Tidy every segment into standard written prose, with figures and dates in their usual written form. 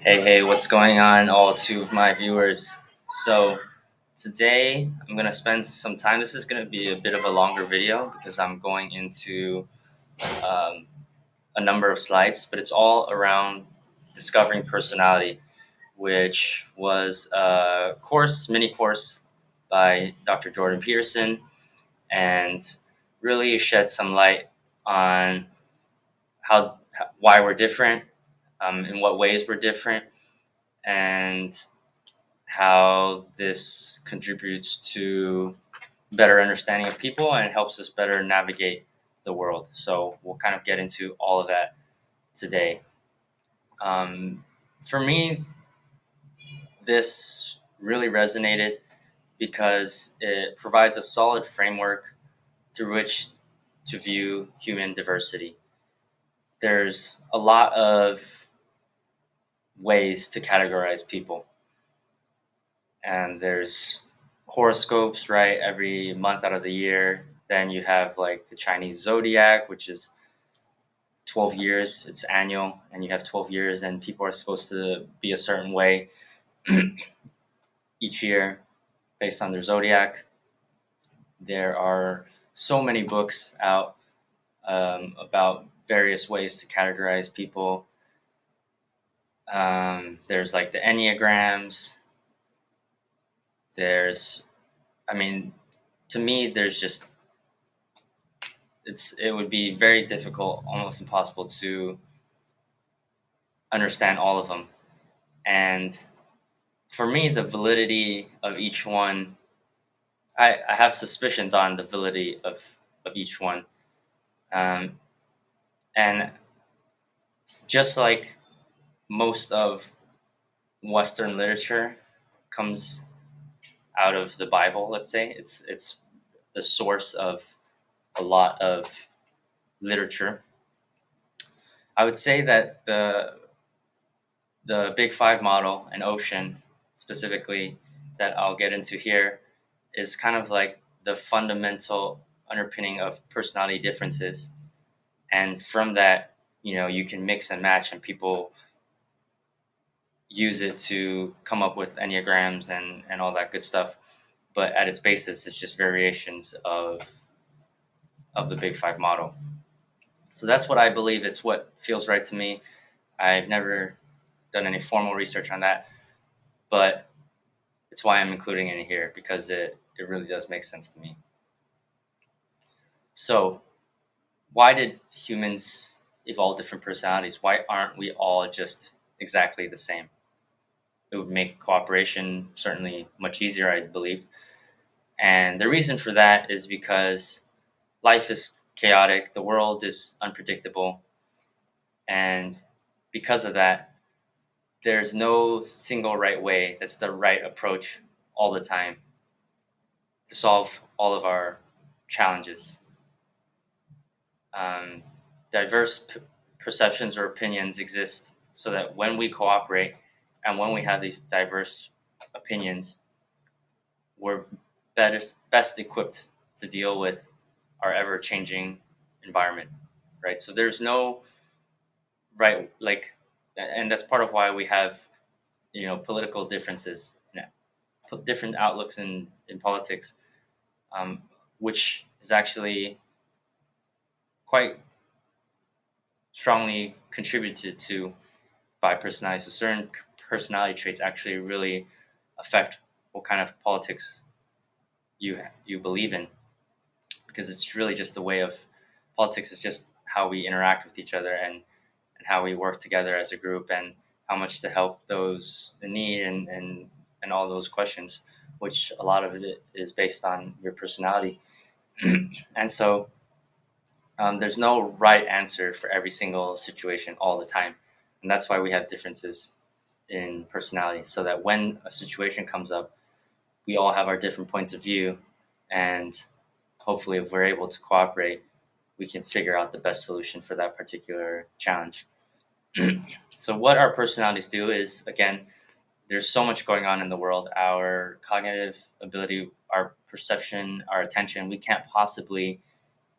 Hey, what's going on, all two of my viewers? So, today I'm going to spend some time. This is going to be a bit of a longer video because I'm going into um, a number of slides, but it's all around discovering personality, which was a mini course by Dr. Jordan Peterson, and really shed some light on why we're different, in what ways we're different, and how this contributes to better understanding of people and helps us better navigate the world. So we'll kind of get into all of that today. Um, for me, this really resonated because it provides a solid framework through which to view human diversity. There's a lot of ways to categorize people, and there's horoscopes, right? Every month out of the year. Then you have like the Chinese zodiac, which is 12 years, it's annual, and you have 12 years, and people are supposed to be a certain way each year based on their zodiac. There are so many books out about various ways to categorize people. There's like the Enneagrams. There's, I mean, to me, there's just it would be very difficult, almost impossible to understand all of them. And for me, the validity of each one, I have suspicions on the validity of each one. Um, and just like most of Western literature comes out of the Bible, let's say, it's the source of a lot of literature. I would say that the Big Five model and Ocean specifically that I'll get into here is kind of like the fundamental underpinning of personality differences. And from that, you can mix and match, and people use it to come up with enneagrams and all that good stuff. But at its basis, it's just variations of the Big Five model. So that's what I believe. It's what feels right to me. I've never done any formal research on that, but it's why I'm including it in here, because it really does make sense to me. So, why did humans evolve different personalities? Why aren't we all just exactly the same? It would make cooperation certainly much easier, I believe. And the reason for that is because life is chaotic, the world is unpredictable, and because of that, there's no single right way that's the right approach all the time to solve all of our challenges. Um, diverse perceptions or opinions exist so that when we cooperate and when we have these diverse opinions, we're best equipped to deal with our ever changing environment, right? So there's no right, like, and that's part of why we have, political differences, different outlooks in politics, um, which is actually quite strongly contributed to by personality. So certain personality traits actually really affect what kind of politics you believe in, because it's really just a way of politics is just how we interact with each other and how we work together as a group, and how much to help those in need, and all those questions, which a lot of it is based on your personality. And so there's no right answer for every single situation all the time, and that's why we have differences in personality, so that when a situation comes up, we all have our different points of view, and hopefully, if we're able to cooperate, we can figure out the best solution for that particular challenge. So, what our personalities do is, again, there's so much going on in the world. Our cognitive ability, our perception, our attention, we can't possibly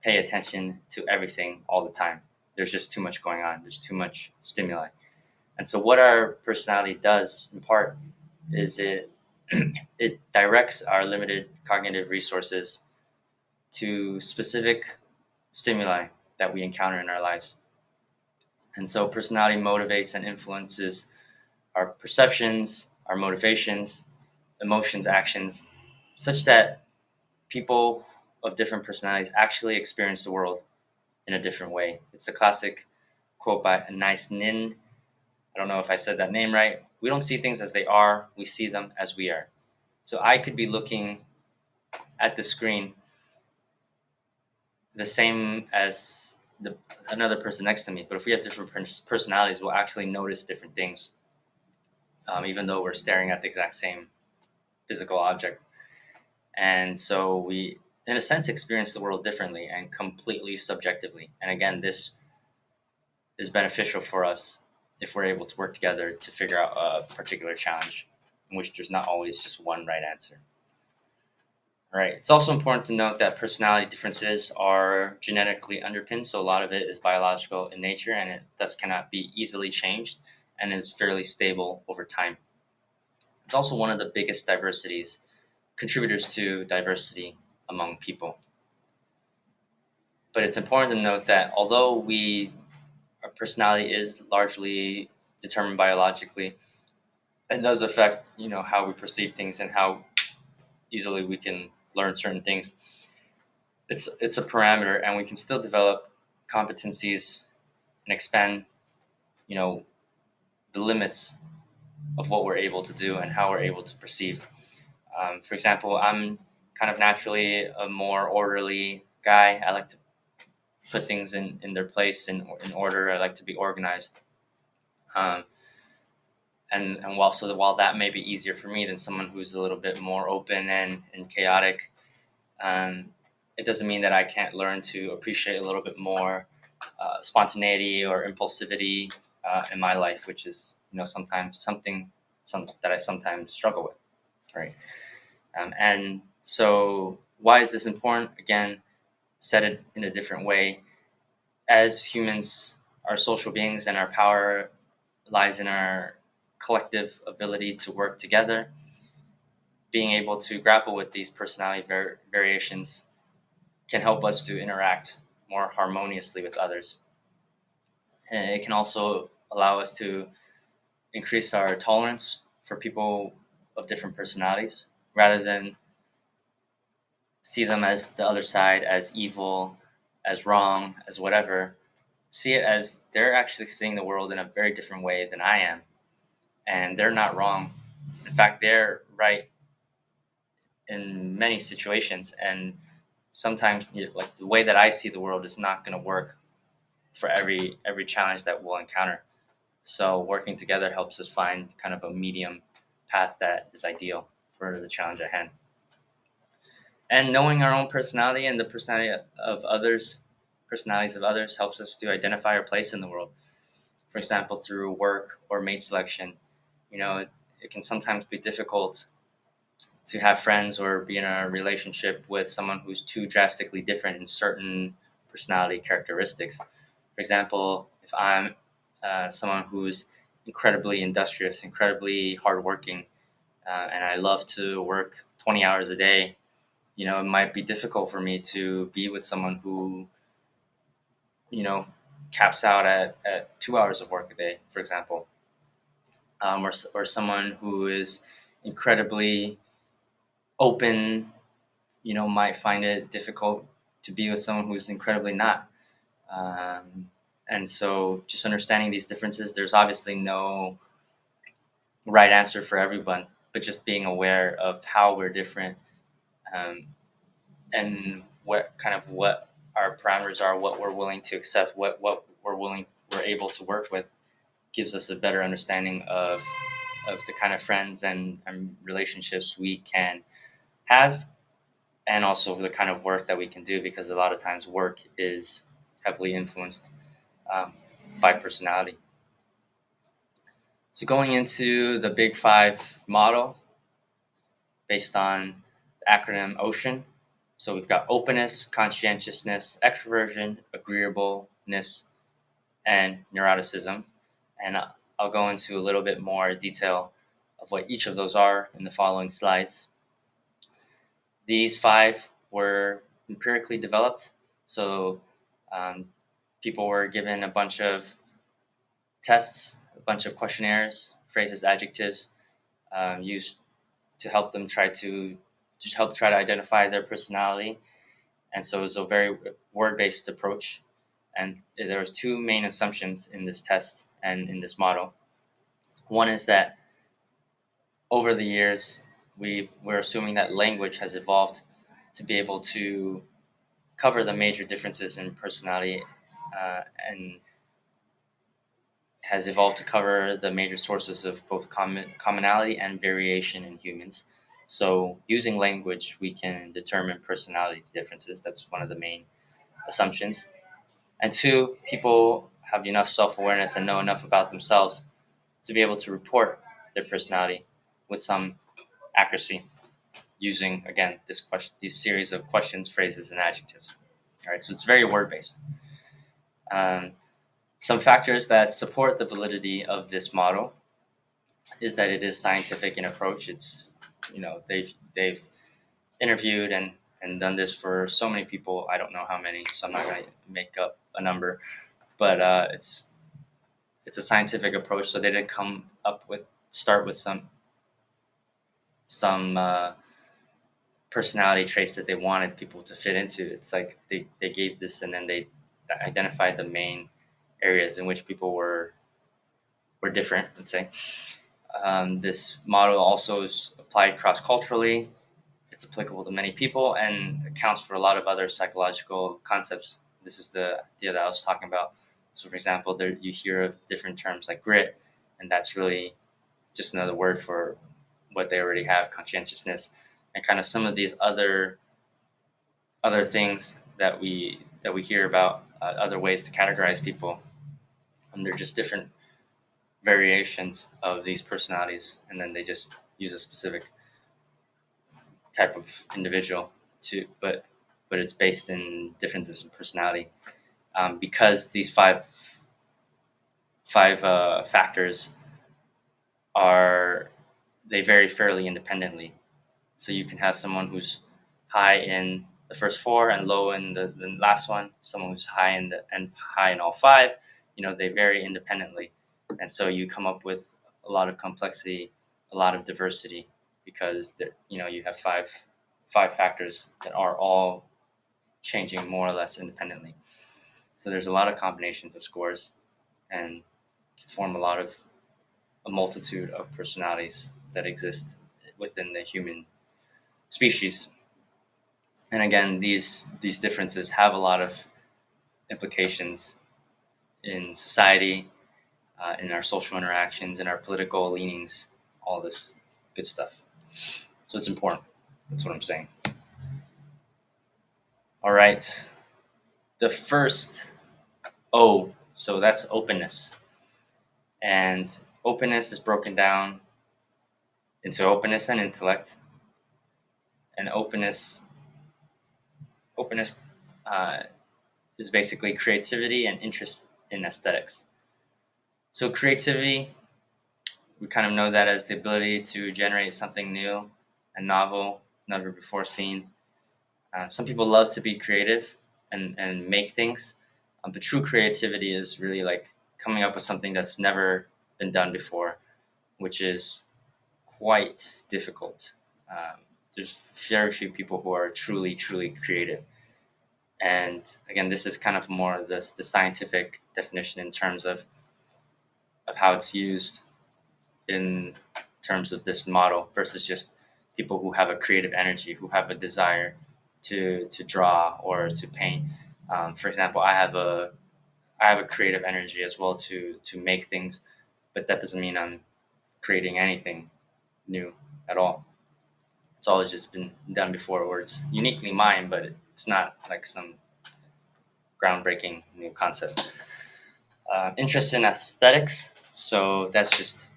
pay attention to everything all the time. There's just too much going on, there's too much stimuli. And so what our personality does in part is it directs our limited cognitive resources to specific stimuli that we encounter in our lives. And so personality motivates and influences our perceptions, our motivations, emotions, actions, such that people of different personalities actually experience the world in a different way. It's the classic quote by Anais Nin. I don't know if I said that name right. We don't see things as they are, we see them as we are. So I could be looking at the screen the same as another person next to me, but if we have different personalities, we'll actually notice different things, even though we're staring at the exact same physical object. And so we, in a sense, experience the world differently and completely subjectively. And again, this is beneficial for us if we're able to work together to figure out a particular challenge in which there's not always just one right answer. All right. It's also important to note that personality differences are genetically underpinned, so a lot of it is biological in nature, and it thus cannot be easily changed and is fairly stable over time. It's also one of the biggest contributors to diversity among people. But it's important to note that although our personality is largely determined biologically, it does affect, how we perceive things and how easily we can learn certain things. It's a parameter, and we can still develop competencies and expand, you know, the limits of what we're able to do and how we're able to perceive. For example, I'm kind of naturally a more orderly guy. I like to put things in their place in order. I like to be organized. Um, and while that may be easier for me than someone who's a little bit more open and chaotic, um, it doesn't mean that I can't learn to appreciate a little bit more spontaneity or impulsivity in my life, which is sometimes that I sometimes struggle with, right? And so, why is this important? Again, said it in a different way. As humans, are social beings, and our power lies in our collective ability to work together. Being able to grapple with these personality variations can help us to interact more harmoniously with others. And it can also allow us to increase our tolerance for people of different personalities rather than see them as the other side, as evil, as wrong, as whatever. See it as they're actually seeing the world in a very different way than I am. And they're not wrong. In fact, they're right in many situations. And sometimes, like the way that I see the world is not going to work for every challenge that we'll encounter. So working together helps us find kind of a medium path that is ideal for the challenge at hand. And knowing our own personality and the personalities of others helps us to identify our place in the world. For example, through work or mate selection, it can sometimes be difficult to have friends or be in a relationship with someone who's too drastically different in certain personality characteristics. For example, if I'm someone who's incredibly industrious, incredibly hardworking, and I love to work 20 hours a day, it might be difficult for me to be with someone who, you know, caps out at 2 hours of work a day, for example, or someone who is incredibly open, might find it difficult to be with someone who's incredibly not. And so just understanding these differences, there's obviously no right answer for everyone, but just being aware of how we're different, um, and what our parameters are, what we're willing to accept, what we're able to work with, gives us a better understanding of the kind of friends and relationships we can have, and also the kind of work that we can do, because a lot of times work is heavily influenced um, by personality. So going into the Big Five model based on the acronym OCEAN. So we've got openness, conscientiousness, extroversion, agreeableness, and neuroticism. And I'll go into a little bit more detail of what each of those are in the following slides. These 5 were empirically developed. So um, people were given a bunch of tests, a bunch of questionnaires, phrases, adjectives, used to help them try to identify their personality. And so it was a very word-based approach. And there was 2 main assumptions in this test and in this model. One is that over the years, we're assuming that language has evolved to be able to cover the major differences in personality, and has evolved to cover the major sources of both commonality and variation in humans. So, using language, we can determine personality differences. That's one of the main assumptions. And 2, people have enough self awareness and know enough about themselves to be able to report their personality with some accuracy using, again, these series of questions, phrases, and adjectives. All right, so it's very word based. Some factors that support the validity of this model is that it is scientific in approach. It's, they've interviewed and done this for so many people. I don't know how many, so I'm not going to make up a number, but it's a scientific approach. So they didn't start with some personality traits that they wanted people to fit into. It's like they gave this, and then they identified the main areas in which people were different, let's say. This model also is applied cross-culturally. It's applicable to many people and accounts for a lot of other psychological concepts. This is the idea that I was talking about. So, for example, there you hear of different terms like grit, and that's really just another word for what they already have, conscientiousness, and kind of some of these other things that we hear about, other ways to categorize people, and they're just different variations of these personalities, and then they just use a specific type of individual but it's based in differences in personality, because these five factors they vary fairly independently. So you can have someone who's high in the first 4 and low in the last one. Someone who's high in all 5. They vary independently, and so you come up with a lot of complexity, a lot of diversity, because you have five factors that are all changing more or less independently. So there's a lot of combinations of scores, and form a multitude of personalities that exist within the human species. And again, these differences have a lot of implications in society, in our social interactions, in our political leanings, all this good stuff. So it's important. That's what I'm saying. All right. The first O, so that's openness. And openness is broken down into openness and intellect. And openness is basically creativity and interest in aesthetics. So creativity, we kind of know that as the ability to generate something new and novel, never before seen. Some people love to be creative and make things, but true creativity is really like coming up with something that's never been done before, which is quite difficult. There's very few people who are truly, truly creative. And again, this is kind of more the scientific definition in terms of how it's used in terms of this model versus just people who have a creative energy, who have a desire to draw or to paint. For example, I have a creative energy as well to make things, but that doesn't mean I'm creating anything new at all. It's always just been done before, or it's uniquely mine, but it's not like some groundbreaking new concept. Interest in aesthetics, so that's just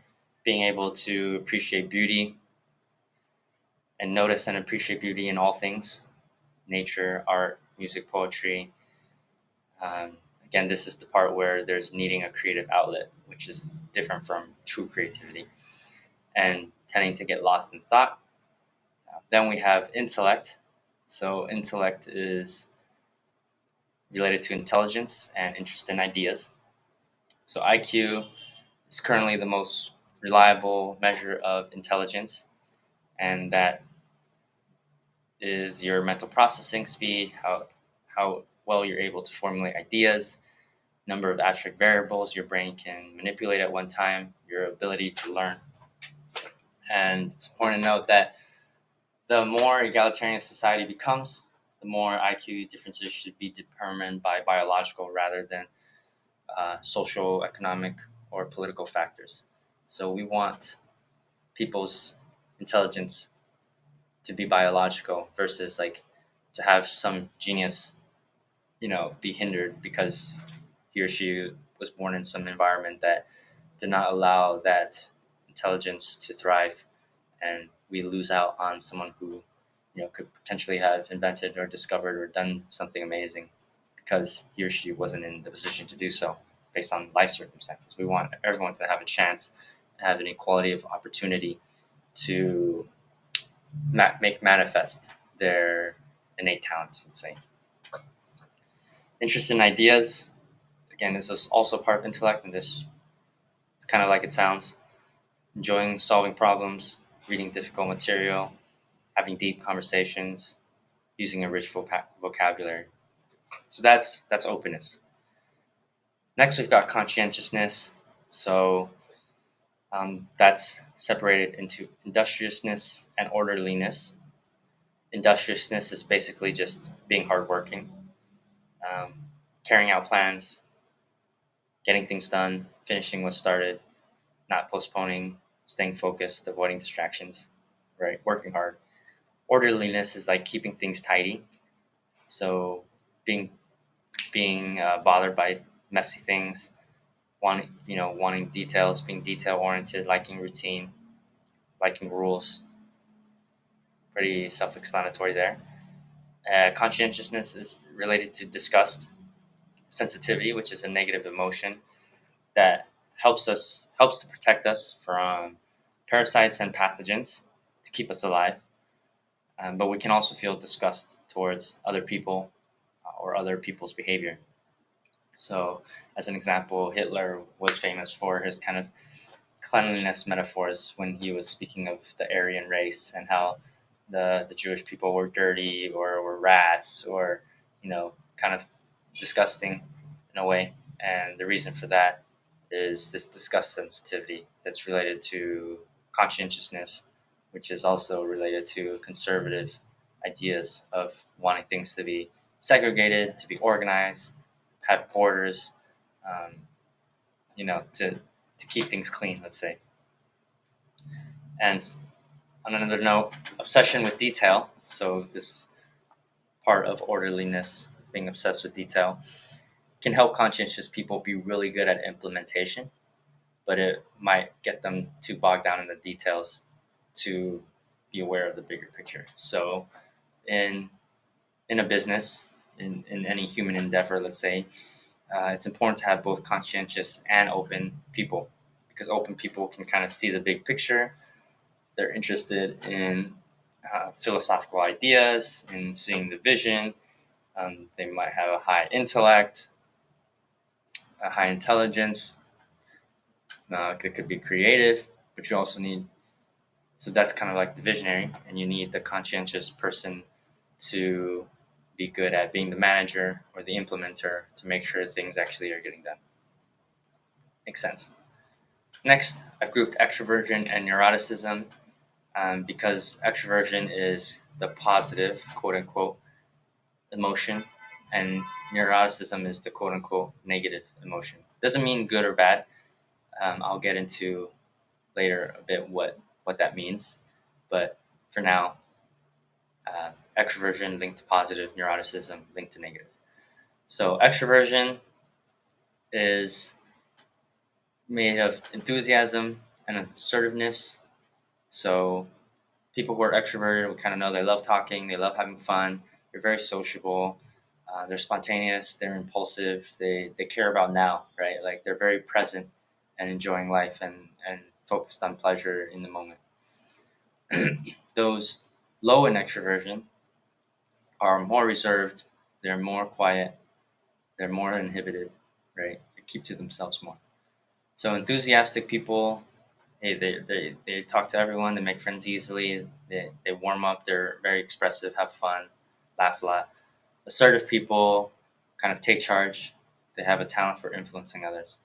being able to appreciate beauty and notice and appreciate beauty in all things: nature, art, music, poetry. Again, this is the part where there's needing a creative outlet, which is different from true creativity, and tending to get lost in thought. Then we have intellect. So intellect is related to intelligence and interest in ideas. So IQ is currently the most reliable measure of intelligence, and that is your mental processing speed, how well you're able to formulate ideas, number of abstract variables your brain can manipulate at one time, your ability to learn. And it's important to note that the more egalitarian society becomes, the more IQ differences should be determined by biological rather than social, economic, or political factors. So we want people's intelligence to be biological versus like to have some genius, be hindered because he or she was born in some environment that did not allow that intelligence to thrive, and we lose out on someone who could potentially have invented or discovered or done something amazing because he or she wasn't in the position to do so based on life circumstances. We want everyone to have a chance, have an equality of opportunity to make manifest their innate talents, let's say. Interest in ideas, again, this is also part of intellect, and this it's kind of like it sounds. Enjoying solving problems, reading difficult material, having deep conversations, using a rich vocabulary. So that's openness. Next, we've got conscientiousness. So that's separated into industriousness and orderliness. Industriousness is basically just being hardworking, um, carrying out plans, getting things done, finishing what started, not postponing, staying focused, avoiding distractions, right? Working hard. Orderliness is like keeping things tidy. So being bothered by messy things, wanting details, being detail oriented, liking routine, liking rules. Pretty self-explanatory there. Conscientiousness is related to disgust, sensitivity, which is a negative emotion that helps to protect us from parasites and pathogens to keep us alive. But we can also feel disgust towards other people or other people's behavior. So, as an example, Hitler was famous for his kind of cleanliness metaphors when he was speaking of the Aryan race and how the Jewish people were dirty or were rats or, kind of disgusting in a way. And the reason for that is this disgust sensitivity that's related to conscientiousness, which is also related to conservative ideas of wanting things to be segregated, to be organized, have borders, um, to keep things clean, let's say. And on another note, obsession with detail. So this part of orderliness, being obsessed with detail, can help conscientious people be really good at implementation, but it might get them too bogged down in the details to be aware of the bigger picture. So in a business, in any human endeavor, let's say, it's important to have both conscientious and open people, because open people can kind of see the big picture. They're interested in philosophical ideas, in seeing the vision. They might have a high intellect, a high intelligence. They could be creative, but you also need, so that's kind of like the visionary, and you need the conscientious person to be good at being the manager or the implementer to make sure things actually are getting done. Makes sense. Next, I've grouped extroversion and neuroticism because extroversion is the positive, quote unquote, emotion, and neuroticism is the quote unquote negative emotion. Doesn't mean good or bad. I'll get into later a bit what that means, but for now, extroversion linked to positive, neuroticism linked to negative. So extroversion is made of enthusiasm and assertiveness. So people who are extroverted, we kind of know they love talking, they love having fun, they're very sociable, they're spontaneous, they're impulsive, they care about now, right? Like they're very present and enjoying life and focused on pleasure in the moment. Those low in extroversion are more reserved, they're more quiet, they're more inhibited, right? They keep to themselves more. So enthusiastic people, hey, they talk to everyone, they make friends easily, they warm up, they're very expressive, have fun, laugh a lot. Assertive people kind of take charge, they have a talent for influencing others.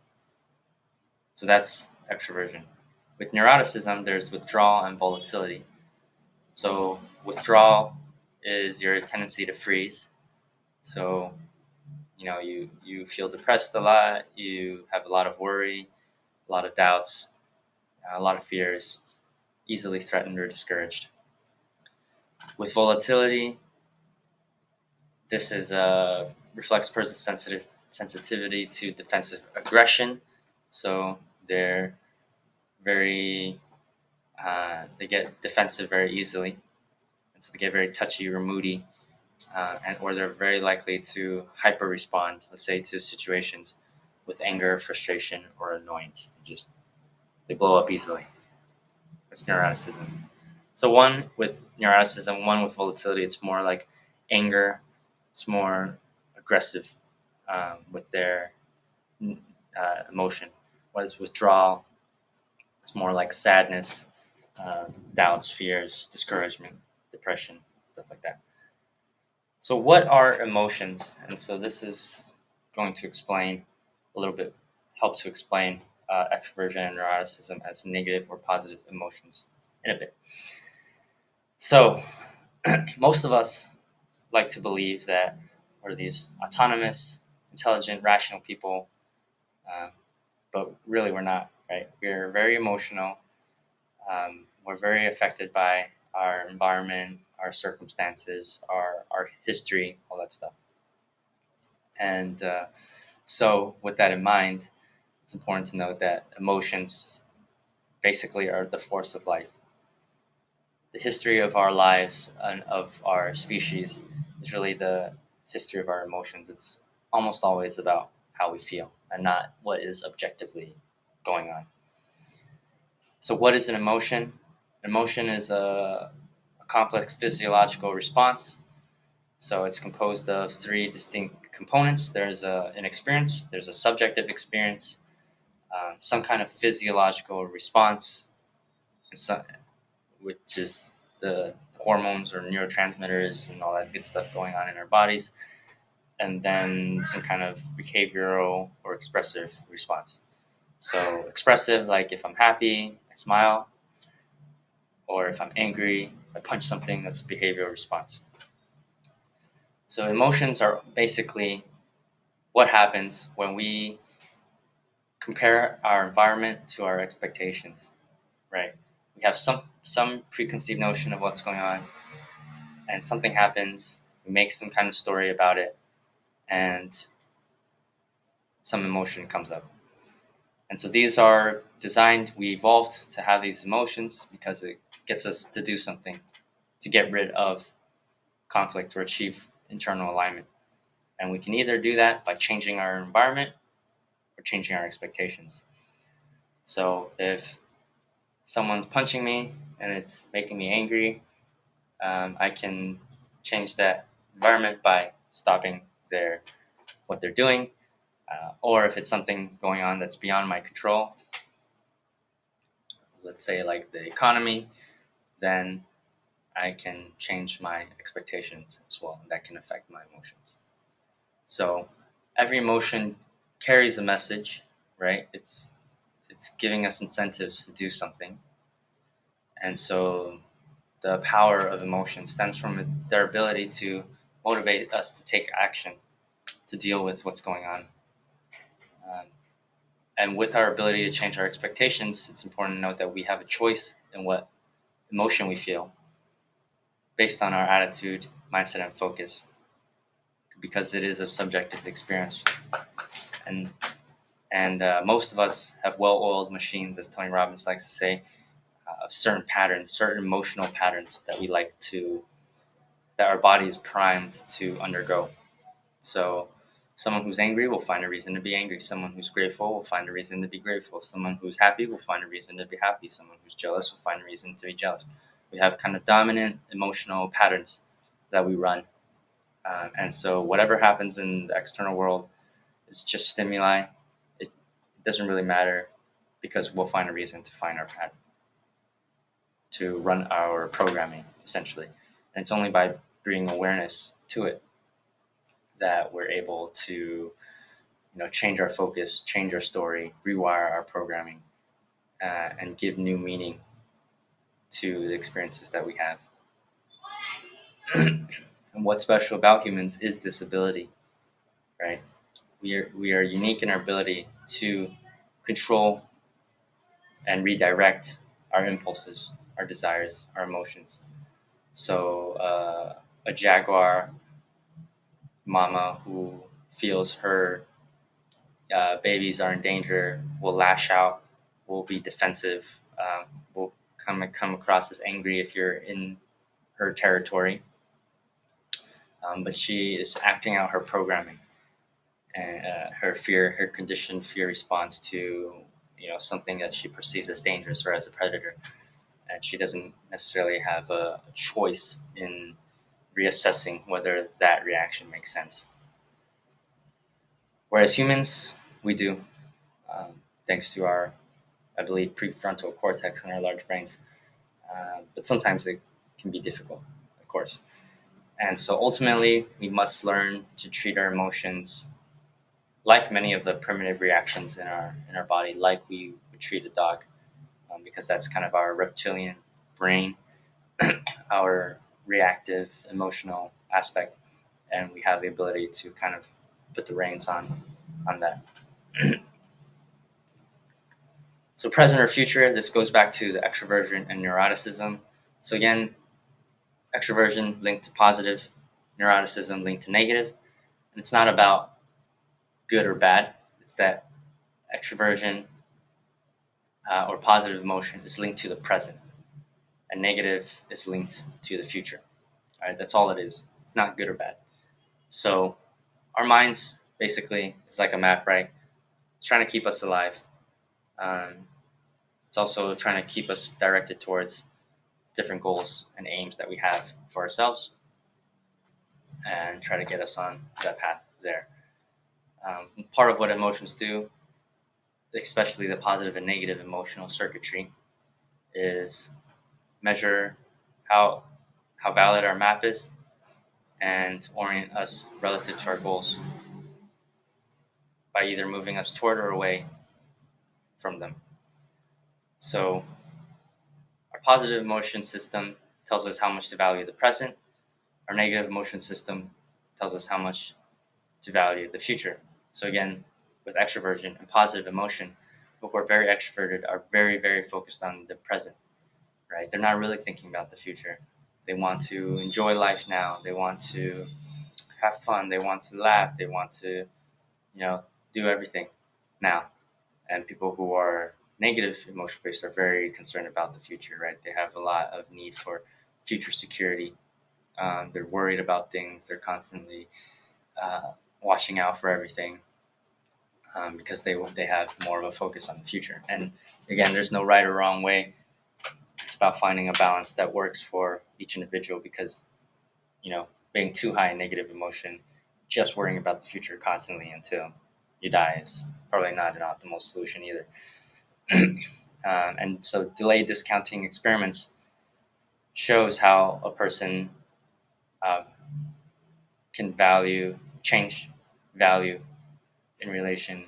So that's extroversion. With neuroticism, there's withdrawal and volatility. So withdrawal is your tendency to freeze. So you feel depressed a lot, you have a lot of worry, a lot of doubts, a lot of fears, easily threatened or discouraged. With volatility, this is reflects person's sensitivity to defensive aggression. So they're very they get defensive very easily, and so they get very touchy or moody, and or they're very likely to hyper respond, let's say, to situations with anger, frustration, or annoyance. They blow up easily. That's neuroticism. So one with neuroticism, one with volatility, it's more like anger. It's more aggressive with their emotion. Whereas withdrawal, it's more like sadness, doubts, fears, discouragement, depression, stuff like that. So what are emotions? And so this is going to explain a little bit, help to explain extroversion and neuroticism as negative or positive emotions in a bit. So most of us like to believe that we're these autonomous, intelligent, rational people, um, but really we're not, right? We're very emotional. We're very affected by our environment, our circumstances, our history, all that stuff. And so, with that in mind, it's important to note that emotions basically are the force of life. The history of our lives and of our species is really the history of our emotions. It's almost always about how we feel and not what is objectively going on. So, what is an emotion? Emotion is a complex physiological response. So, it's composed of three distinct components. There's an experience, there's a subjective experience, some kind of physiological response, and some, which is the hormones or neurotransmitters and all that good stuff going on in our bodies, and then some kind of behavioral or expressive response. So expressive, like if I'm happy, I smile, or if I'm angry, I punch something. That's a behavioral response. So emotions are basically what happens when we compare our environment to our expectations, right? We have some preconceived notion of what's going on, and something happens. We make some kind of story about it, and some emotion comes up. And so these are designed, we evolved to have these emotions because it gets us to do something, to get rid of conflict or achieve internal alignment. And we can either do that by changing our environment or changing our expectations. So if someone's punching me and it's making me angry, I can change that environment by stopping what they're doing. Or if it's something going on that's beyond my control, let's say like the economy, then I can change my expectations as well. And that can affect my emotions. So every emotion carries a message, right? It's giving us incentives to do something. And so the power of emotion stems from their ability to motivate us to take action, to deal with what's going on. Um, and with our ability to change our expectations, it's important to note that we have a choice in what emotion we feel based on our attitude, mindset, and focus, because it is a subjective experience. And most of us have well-oiled machines, as Tony Robbins likes to say, of certain patterns, certain emotional patterns that our body is primed to undergo. So Someone who's angry will find a reason to be angry. Someone who's grateful will find a reason to be grateful. Someone who's happy will find a reason to be happy. Someone who's jealous will find a reason to be jealous. We have kind of dominant emotional patterns that we run. And so whatever happens in the external world is just stimuli. It doesn't really matter because we'll find a reason to find our pattern, to run our programming, essentially. And it's only by bringing awareness to it that we're able to change our focus, change our story, rewire our programming, and give new meaning to the experiences that we have. And what's special about humans is this ability, right? We are unique in our ability to control and redirect our impulses, our desires, our emotions. So a jaguar mama who feels her babies are in danger will lash out, will be defensive, will come across as angry if you're in her territory. But she is acting out her programming and her fear, her conditioned fear response to something that she perceives as dangerous or as a predator, and she doesn't necessarily have a choice in reassessing whether that reaction makes sense. Whereas humans, we do, thanks to our, I believe, prefrontal cortex in our large brains. But sometimes it can be difficult, of course. And so ultimately, we must learn to treat our emotions like many of the primitive reactions in our body, like we would treat a dog, because that's kind of our reptilian brain, our reactive emotional aspect, and we have the ability to kind of put the reins on that. So present or future, this goes back to the extroversion and neuroticism. So again, extroversion linked to positive, neuroticism linked to negative. And it's not about good or bad. It's that extroversion or positive emotion is linked to the present, and negative is linked to the future. All right, that's all it is. It's not good or bad. So our minds basically is like a map, right? It's trying to keep us alive. Um, it's also trying to keep us directed towards different goals and aims that we have for ourselves, and try to get us on that path there. Part of what emotions do, especially the positive and negative emotional circuitry, is measure how valid our map is and orient us relative to our goals by either moving us toward or away from them. So our positive emotion system tells us how much to value the present. Our negative emotion system tells us how much to value the future. So again, with extroversion and positive emotion, people who are very extroverted are very, very focused on the present, right? They're not really thinking about the future. They want to enjoy life now. They want to have fun. They want to laugh. They want to, do everything now. And people who are negative emotion based are very concerned about the future, right? They have a lot of need for future security. They're worried about things. They're constantly watching out for everything, because they have more of a focus on the future. And again, there's no right or wrong way. It's about finding a balance that works for each individual, because being too high in negative emotion, just worrying about the future constantly until you die is probably not an optimal solution either. And so delayed discounting experiments shows how a person uh, can change value in relation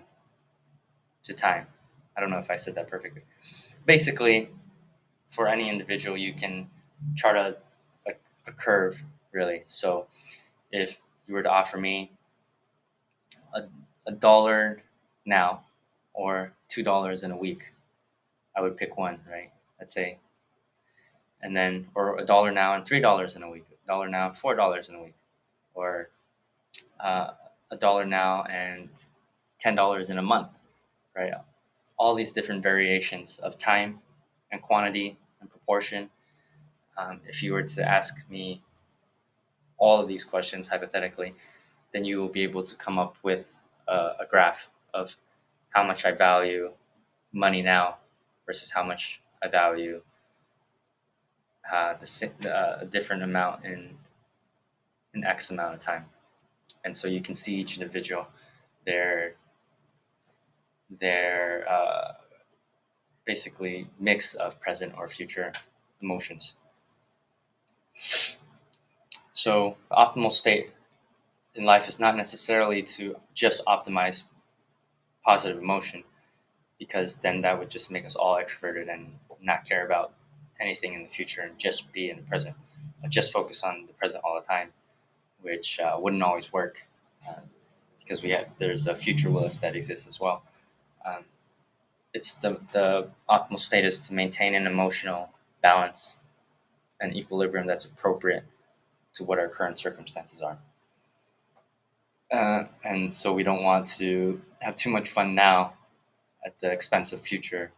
to time. I don't know if I said that perfectly. Basically, for any individual, you can chart a curve, really. So if you were to offer me a, a dollar now or $2 in a week, I would pick one, right? Let's say, and then, or a dollar now and $3 in a week, a dollar now and $4 in a week, or uh, a dollar now and $10 in a month, right? All these different variations of time and quantity and proportion. If you were to ask me all of these questions hypothetically, then you will be able to come up with a graph of how much I value money now versus how much I value a different amount in X amount of time. And so you can see each individual, their their basically mix of present or future emotions. So the optimal state in life is not necessarily to just optimize positive emotion, because then that would just make us all extroverted and not care about anything in the future and just be in the present, just focus on the present all the time, which wouldn't always work, uh, because there's a future Willis that exists as well. Um, it's the optimal state is to maintain an emotional balance and equilibrium that's appropriate to what our current circumstances are. And so we don't want to have too much fun now at the expense of future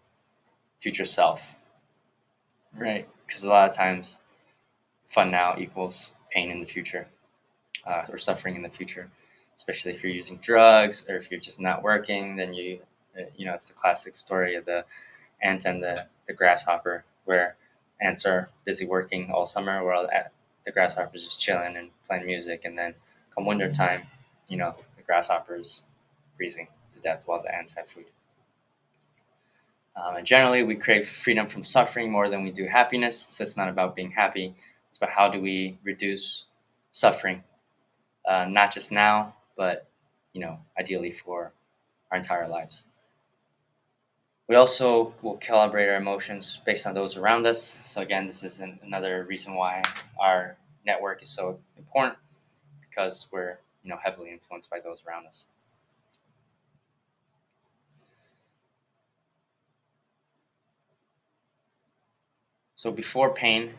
self, right? Because a lot of times fun now equals pain in the future, or suffering in the future, especially if you're using drugs or if you're just not working. Then it's the classic story of the ant and the grasshopper, where ants are busy working all summer while the grasshopper's just chilling and playing music, and then come winter time, the grasshopper's freezing to death while the ants have food. And generally, we crave freedom from suffering more than we do happiness. So it's not about being happy; it's about how do we reduce suffering, not just now, but ideally for our entire lives. We also will calibrate our emotions based on those around us. So again, this is another reason why our network is so important, because we're heavily influenced by those around us. So before pain,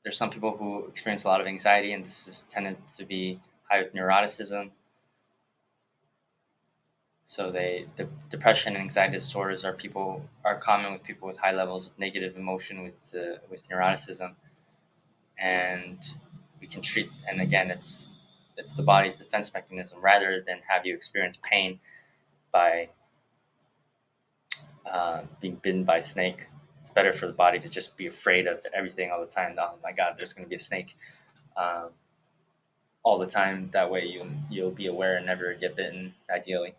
there's some people who experience a lot of anxiety, and this is tended to be high with neuroticism. So depression and anxiety disorders are common with people with high levels of negative emotion with neuroticism, and we can treat. And again, it's the body's defense mechanism, rather than have you experience pain by being bitten by a snake. It's better for the body to just be afraid of everything all the time. Oh my God, there's going to be a snake um, all the time. That way you'll be aware and never get bitten, ideally.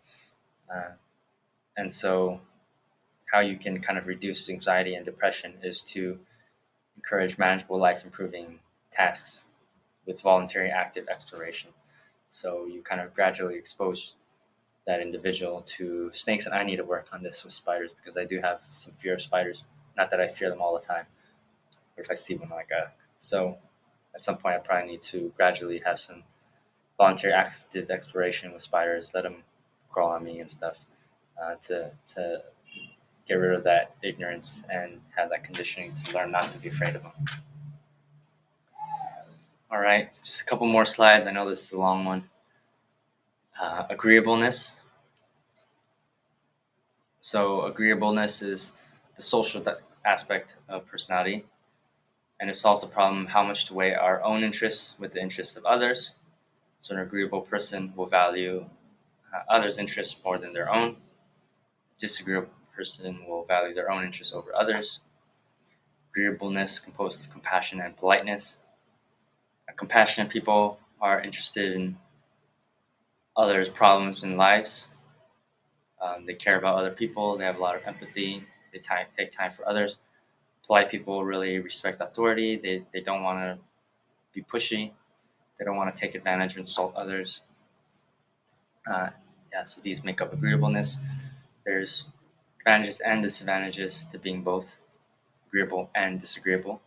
Uh, and so how you can kind of reduce anxiety and depression is to encourage manageable life improving tasks with voluntary active exploration. So you kind of gradually expose that individual to snakes. And I need to work on this with spiders, because I do have some fear of spiders. Not that I fear them all the time, or if I see one, so at some point I probably need to gradually have some voluntary active exploration with spiders, let them crawl on me and stuff, to get rid of that ignorance and have that conditioning to learn not to be afraid of them. All right, just a couple more slides. I know this is a long one. Agreeableness. So agreeableness is the social aspect of personality, and it solves the problem how much to weigh our own interests with the interests of others. So an agreeable person will value others' interests more than their own. A disagreeable person will value their own interests over others. Agreeableness composed of compassion and politeness. Compassionate people are interested in others' problems and lives. They care about other people. They have a lot of empathy. They take time for others. Polite people really respect authority. They don't want to be pushy. They don't want to take advantage or insult others. So these make up agreeableness. There's advantages and disadvantages to being both agreeable and disagreeable.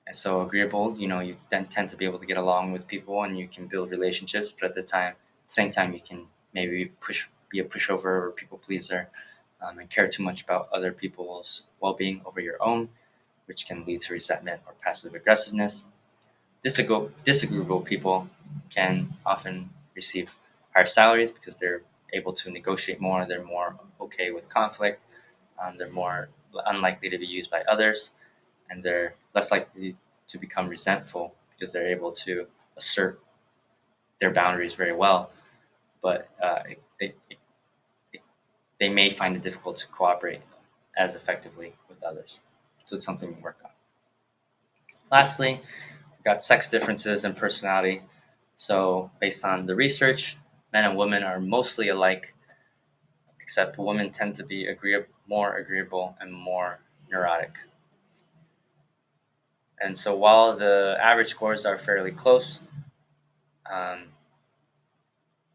And so agreeable, you then tend to be able to get along with people and you can build relationships, but at the same time, you can maybe be a pushover or people pleaser, and care too much about other people's well-being over your own, which can lead to resentment or passive aggressiveness. Disagreeable people can often receive higher salaries because they're able to negotiate more. They're more okay with conflict. They're more unlikely to be used by others, and they're less likely to become resentful because they're able to assert their boundaries very well, but they may find it difficult to cooperate as effectively with others. So it's something to work on. Lastly, we've got sex differences in personality. So based on the research, men and women are mostly alike, except women tend to be more agreeable and more neurotic. And so while the average scores are fairly close, um,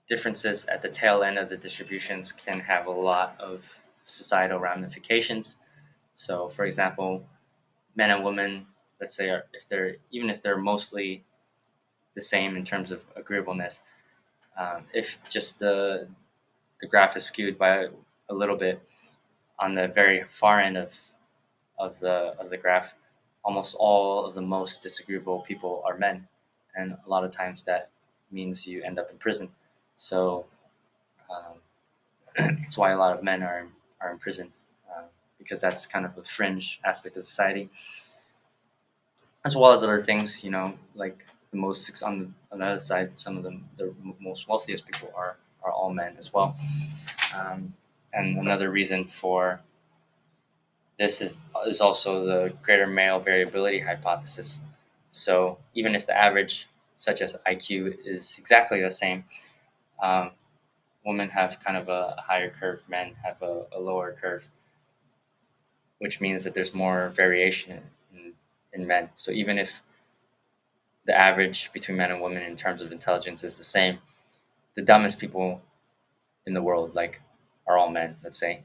differences at the tail end of the distributions can have a lot of societal ramifications. So, for example, men and women, let's say, if they're mostly the same in terms of agreeableness, if just the graph is skewed by a little bit on the very far end of the graph, almost all of the most disagreeable people are men, and a lot of times that means you end up in prison. So um, that's why a lot of men are in prison, uh, because that's kind of a fringe aspect of society, as well as other things. Like on the other side, some of the most wealthiest people are all men as well. Um, and another reason for this is also the greater male variability hypothesis. So even if the average, such as IQ, is exactly the same, um, women have kind of a higher curve, men have a lower curve, which means that there's more variation in men. So even if the average between men and women in terms of intelligence is the same, the dumbest people in the world are all men, let's say,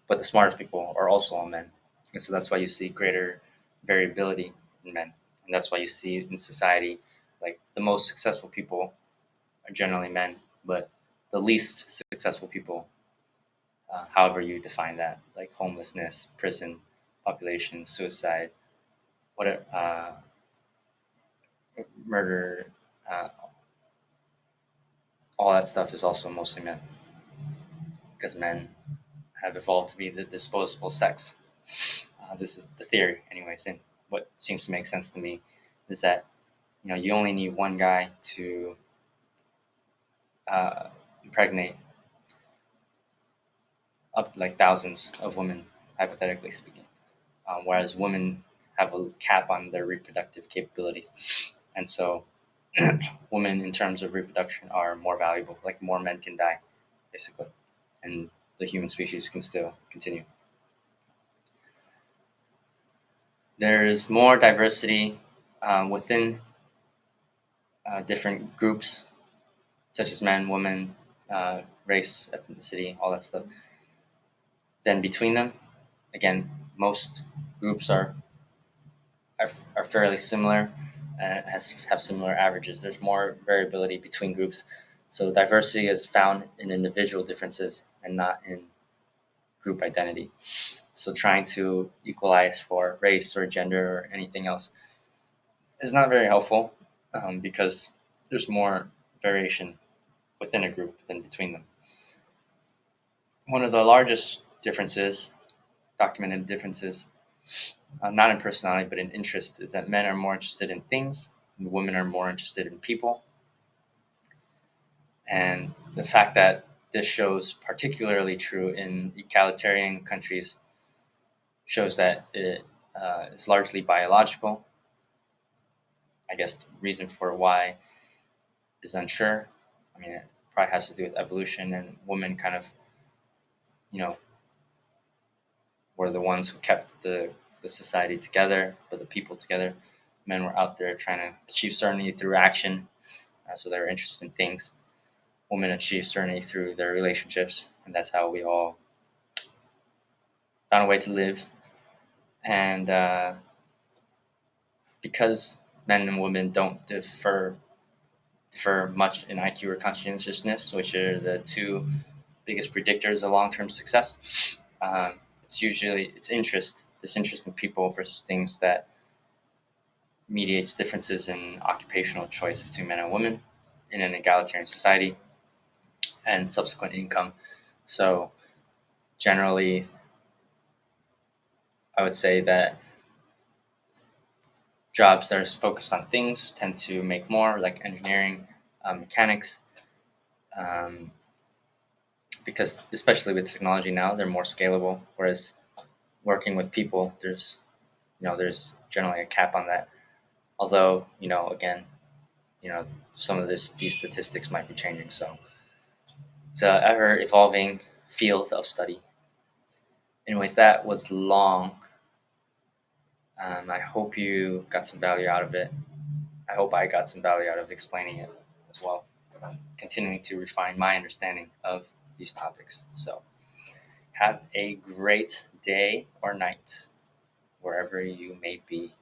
but the smartest people are also all men, and so that's why you see greater variability in men, and that's why you see in society the most successful people are generally men, but the least successful people, however you define that, like homelessness, prison, population, suicide, whatever, murder, uh, all that stuff is also mostly men, because men have evolved to be the disposable sex. This is the theory, anyways. And what seems to make sense to me is that you only need one guy to impregnate up like thousands of women, hypothetically speaking. Whereas women have a cap on their reproductive capabilities, and so women, in terms of reproduction, are more valuable. Like more men can die, basically, and the human species can still continue. There's more diversity within different groups, such as men, women, race, ethnicity, all that stuff, than between them. Again, most groups are fairly similar and have similar averages. There's more variability between groups. So diversity is found in individual differences and not in group identity. So trying to equalize for race or gender or anything else is not very helpful, because there's more variation within a group than between them. One of the largest differences, documented differences, not in personality but in interest, is that men are more interested in things and women are more interested in people. And the fact that this shows particularly true in egalitarian countries shows that it is largely biological. I guess the reason for why is unsure. I mean, it probably has to do with evolution, and women kind of, you know, were the ones who kept the society together, but the people together. Men were out there trying to achieve certainty through action, so they were interested in things. Women achieve certainty through their relationships, and that's how we all found a way to live. And because men and women don't differ much in IQ or conscientiousness, which are the two biggest predictors of long-term success, this interest in people versus things, that mediates differences in occupational choice between men and women in an egalitarian society, and subsequent income. So generally, I would say that jobs that are focused on things tend to make more, like engineering, mechanics, um, because especially with technology now, they're more scalable. Whereas working with people, there's generally a cap on that. Although again, some of these statistics might be changing. So it's a ever evolving field of study. Anyways, that was long. I hope you got some value out of it. I hope I got some value out of explaining it as well, continuing to refine my understanding of these topics. So, have a great day or night wherever you may be.